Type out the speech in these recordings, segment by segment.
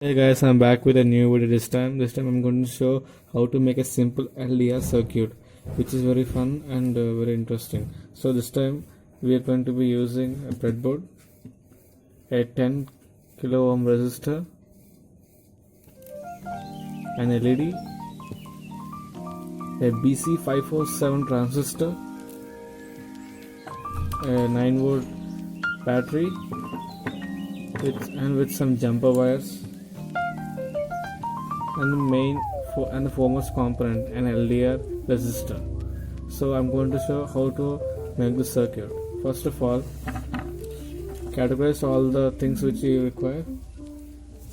Hey guys, I'm back with a new video this time. This time I'm going to show how to make a simple LDR circuit, which is very fun and very interesting. So this time we are going to be using a breadboard, a 10 kilo ohm resistor, an LED, a BC547 transistor, a 9 volt battery with some jumper wires, and the foremost component, an LDR resistor. So I'm going to show how to make the circuit. First of all, categorize all the things which you require.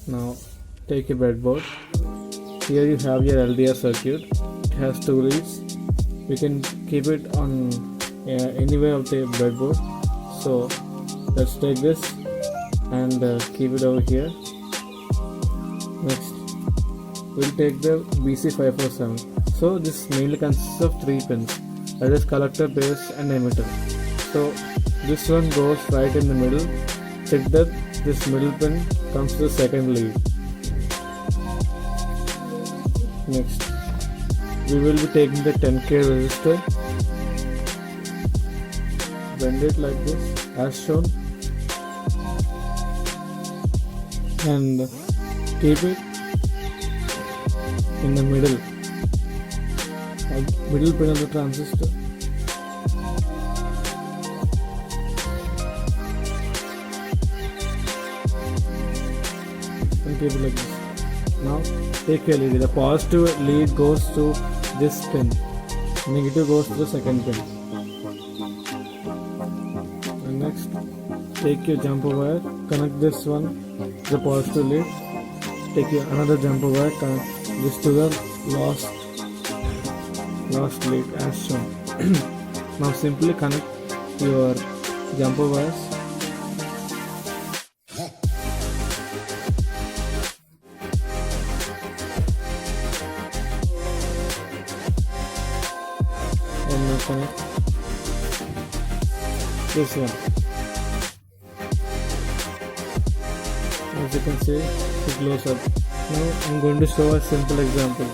Now take your breadboard. Here you have your LDR circuit. It has 2 leads. We can keep it on anywhere of the breadboard. So let's take this and keep it over here. Next, we'll take the BC547. So this mainly consists of 3 pins, that is collector, base and emitter. So this one goes right in the middle. Check that this middle pin comes to the second lead. Next, we will be taking the 10K resistor, bend it like this as shown, and keep it in the middle pin of the transistor. And keep it like this. Now take your lead. The positive lead goes to this pin, negative goes to the second pin. And next, take your jumper wire, connect this one to the positive lead. Take your another jumper wire, connect this to the last lead as shown. Now simply connect your jumper wires and now connect this one. As you can see, it glows up. Now I'm going to show a simple example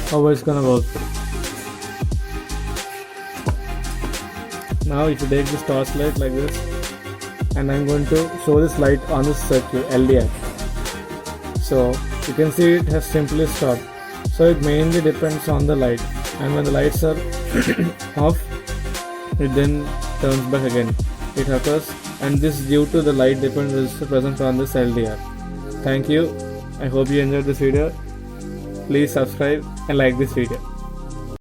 how it's gonna work. Now if you take this torch light like this, and I'm going to show this light on this circuit LDR. So you can see it has simply stopped. So it mainly depends on the light, and when the lights are off, it then turns back again. It occurs, and this is due to the light dependent resistor present on this LDR. Thank you. I hope you enjoyed this video. Please subscribe and like this video.